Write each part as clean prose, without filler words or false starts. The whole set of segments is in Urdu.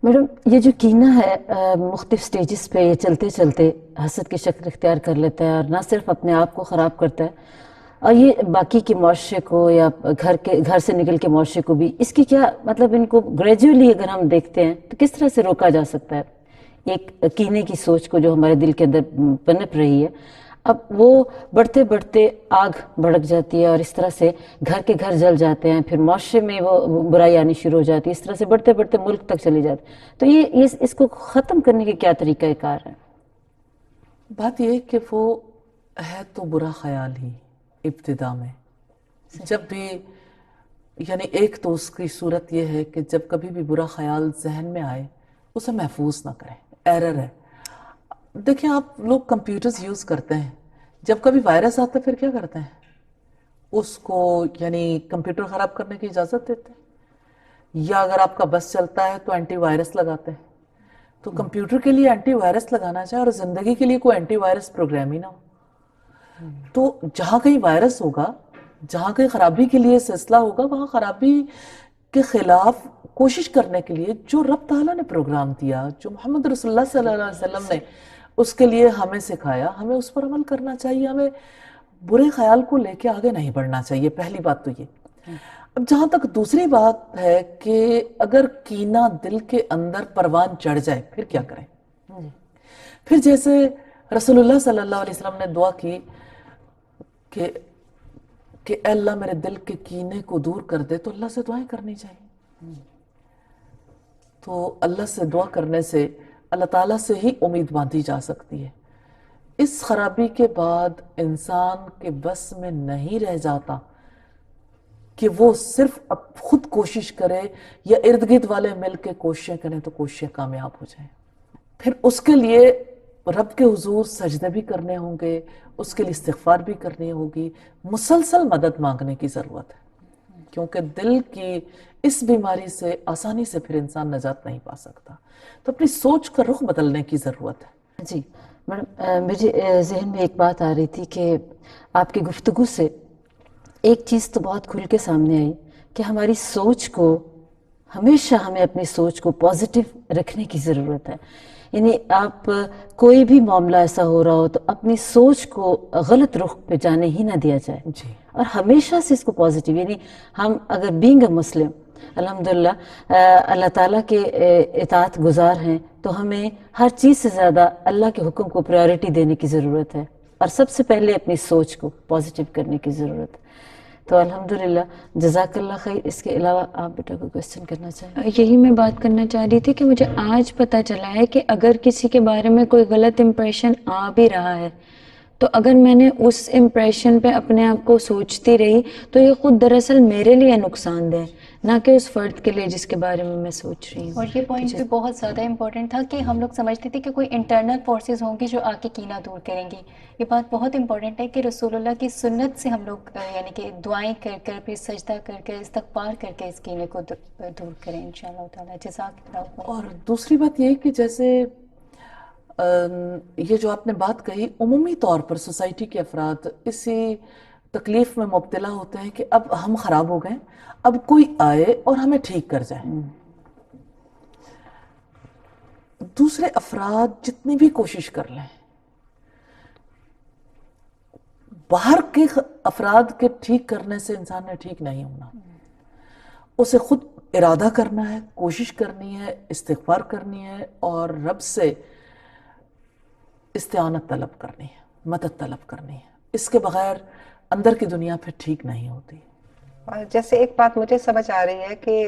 میڈم یہ جو کینہ ہے مختلف سٹیجز پہ یہ چلتے چلتے حسد کی شکل اختیار کر لیتا ہے، اور نہ صرف اپنے آپ کو خراب کرتا ہے اور یہ باقی کے معاشرے کو یا گھر سے نکل کے معاشرے کو بھی، اس کی کیا مطلب، ان کو گریجولی اگر ہم دیکھتے ہیں تو کس طرح سے روکا جا سکتا ہے ایک کینے کی سوچ کو جو ہمارے دل کے اندر پنپ رہی ہے؟ اب وہ بڑھتے بڑھتے آگ بھڑک جاتی ہے اور اس طرح سے گھر کے گھر جل جاتے ہیں، پھر معاشرے میں وہ برائی آنی شروع ہو جاتی ہے، اس طرح سے بڑھتے بڑھتے ملک تک چلی جاتی ہے۔ تو یہ اس کو ختم کرنے کے کیا طریقہ کار ہے؟ بات یہ کہ وہ ہے تو برا خیال ہی ابتدا میں، جب بھی یعنی ایک تو اس کی صورت یہ ہے کہ جب کبھی بھی برا خیال ذہن میں آئے اسے محفوظ نہ کریں، ایرر ہے۔ دیکھیں آپ لوگ کمپیوٹرز یوز کرتے ہیں، جب کبھی وائرس آتا ہے پھر کیا کرتے ہیں؟ اس کو یعنی کمپیوٹر خراب کرنے کی اجازت دیتے ہیں، یا اگر آپ کا بس چلتا ہے تو اینٹی وائرس لگاتے ہیں۔ تو کمپیوٹر کے لیے اینٹی وائرس لگانا چاہے اور زندگی کے لیے کوئی اینٹی وائرس پروگرام ہی نہ ہو، تو جہاں کہیں وائرس ہوگا، جہاں کہیں خرابی کے لیے سلسلہ ہوگا، وہاں خرابی کے خلاف کوشش کرنے کے لیے جو رب تعالیٰ نے پروگرام دیا، جو محمد رسول اللہ صلی اللہ علیہ وسلم نے اس کے لیے ہمیں سکھایا، ہمیں اس پر عمل کرنا چاہیے، ہمیں برے خیال کو لے کے آگے نہیں بڑھنا چاہیے۔ پہلی بات تو یہ۔ اب جہاں تک دوسری بات ہے کہ اگر کینہ دل کے اندر پروان چڑھ جائے پھر کیا کریں؟ پھر جیسے رسول اللہ صلی اللہ علیہ وسلم نے دعا کی کہ اے اللہ میرے دل کے کینے کو دور کر دے، تو اللہ سے دعائیں کرنی چاہیے۔ تو اللہ سے دعا کرنے سے اللہ تعالیٰ سے ہی امید باندھی جا سکتی ہے۔ اس خرابی کے بعد انسان کے بس میں نہیں رہ جاتا کہ وہ صرف اب خود کوشش کرے یا ارد گرد والے مل کے کوششیں کریں تو کوششیں کامیاب ہو جائیں۔ پھر اس کے لیے رب کے حضور سجدے بھی کرنے ہوں گے، اس کے لیے استغفار بھی کرنی ہوگی، مسلسل مدد مانگنے کی ضرورت ہے، کیونکہ دل کی اس بیماری سے آسانی سے پھر انسان نجات نہیں پا سکتا۔ تو اپنی سوچ کا رخ بدلنے کی ضرورت ہے۔ جی میڈم، مجھے ذہن میں ایک بات آ رہی تھی کہ آپ کی گفتگو سے ایک چیز تو بہت کھل کے سامنے آئی کہ ہماری سوچ کو ہمیشہ ہمیں اپنی سوچ کو پازیٹیو رکھنے کی ضرورت ہے۔ یعنی آپ کوئی بھی معاملہ ایسا ہو رہا ہو تو اپنی سوچ کو غلط رخ پہ جانے ہی نہ دیا جائے، جی اور ہمیشہ سے اس کو پازیٹیو، یعنی ہم اگر بینگ اے مسلم الحمدللہ اللہ تعالیٰ کے اطاعت گزار ہیں، تو ہمیں ہر چیز سے زیادہ اللہ کے حکم کو پریورٹی دینے کی ضرورت ہے، اور سب سے پہلے اپنی سوچ کو پازیٹیو کرنے کی ضرورت ہے۔ تو الحمدللہ، جزاک اللہ خیر۔ اس کے علاوہ آپ بیٹا کوئی کوشچن کرنا چاہیں؟ یہی میں بات کرنا چاہ رہی تھی کہ مجھے آج پتہ چلا ہے کہ اگر کسی کے بارے میں کوئی غلط امپریشن آ بھی رہا ہے، تو اگر میں نے اس امپریشن پہ اپنے آپ کو سوچتی رہی تو یہ خود دراصل میرے لیے نقصان دہ، نہ کہ اس فرد کے لیے جس کے بارے میں میں سوچ رہی ہوں۔ اور یہ پوائنٹ بھی بہت زیادہ امپورٹنٹ تھا کہ ہم لوگ سمجھتے تھے کہ کوئی انٹرنل فورسز ہوں گی جو آ کے کینہ دور کریں گی۔ یہ بات بہت امپورٹنٹ ہے کہ رسول اللہ کی سنت سے ہم لوگ یعنی کہ دعائیں کر کر، پھر سجدہ کر کر، استغفار کر کے اس کینے کو دور کریں انشاءاللہ تعالیٰ۔ جزاک اللہ خیر۔ اور دوسری بات یہ کہ جیسے یہ جو آپ نے بات کہی، عمومی طور پر سوسائٹی کے افراد اسی تکلیف میں مبتلا ہوتے ہیں کہ اب ہم خراب ہو گئے، اب کوئی آئے اور ہمیں ٹھیک کر جائے۔ دوسرے افراد جتنی بھی کوشش کر لیں، باہر کے افراد کے ٹھیک کرنے سے انسان نے ٹھیک نہیں ہونا، اسے خود ارادہ کرنا ہے، کوشش کرنی ہے، استغفار کرنی ہے، اور رب سے استعانت طلب کرنی ہے، مدد طلب کرنی ہے۔ اس کے بغیر اندر کی دنیا پھر ٹھیک نہیں ہوتی۔ جیسے ایک بات مجھے سمجھ آ رہی ہے کہ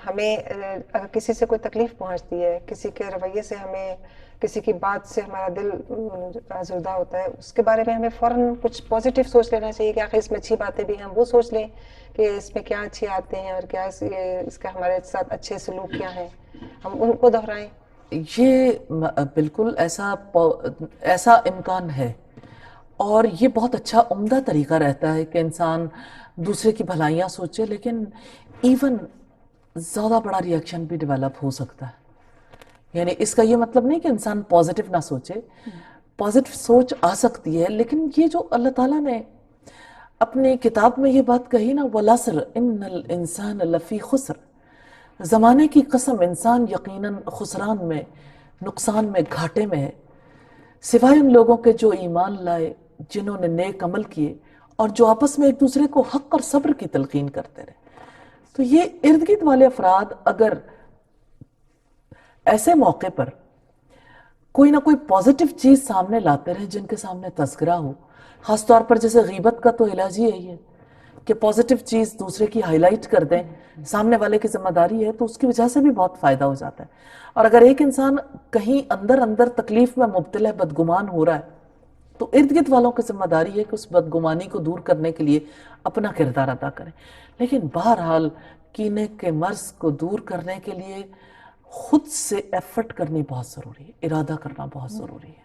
ہمیں اگر کسی سے کوئی تکلیف پہنچتی ہے، کسی کے رویے سے ہمیں، کسی کی بات سے ہمارا دل آزردہ ہوتا ہے، اس کے بارے میں ہمیں فوراً کچھ پازیٹیو سوچ لینا چاہیے کہ آخر اس میں اچھی باتیں بھی ہیں، ہم وہ سوچ لیں کہ اس میں کیا اچھی آتے ہیں اور کیا اس کا ہمارے ساتھ اچھے سلوک کیا ہیں، ہم ان کو دہرائیں۔ یہ بالکل ایسا امکان ہے، اور یہ بہت اچھا عمدہ طریقہ رہتا ہے کہ انسان دوسرے کی بھلائیاں سوچے، لیکن ایون زیادہ بڑا ری ایکشن بھی ڈیولپ ہو سکتا ہے۔ یعنی اس کا یہ مطلب نہیں کہ انسان پازیٹیو نہ سوچے، پازیٹیو سوچ آ سکتی ہے، لیکن یہ جو اللہ تعالیٰ نے اپنی کتاب میں یہ بات کہی نا، وَالْعَصْرِ إِنَّ الْإِنسَانَ لَفِي خُسْرٍ، زمانے کی قسم انسان یقیناً خسران میں، نقصان میں، گھاٹے میں ہے، سوائے ان لوگوں کے جو ایمان لائے، جنہوں نے نیک عمل کیے اور جو آپس میں ایک دوسرے کو حق اور صبر کی تلقین کرتے رہے۔ تو یہ ارد گرد والے افراد اگر ایسے موقع پر کوئی نہ کوئی پازیٹیو چیز سامنے لاتے رہے، جن کے سامنے تذکرہ ہو، خاص طور پر جیسے غیبت کا تو علاج ہی یہی ہے کہ پازیٹیو چیز دوسرے کی ہائی لائٹ کر دیں، سامنے والے کی ذمہ داری ہے، تو اس کی وجہ سے بھی بہت فائدہ ہو جاتا ہے۔ اور اگر ایک انسان کہیں اندر تکلیف میں مبتلا بدگمان ہو رہا ہے تو ارد گرد والوں کی ذمہ داری ہے کہ اس بدگمانی کو دور کرنے کے لیے اپنا کردار ادا کریں۔ لیکن بہرحال کینے کے مرض کو دور کرنے کے لیے خود سے ایفرٹ کرنی بہت ضروری ہے، ارادہ کرنا بہت ضروری ہے۔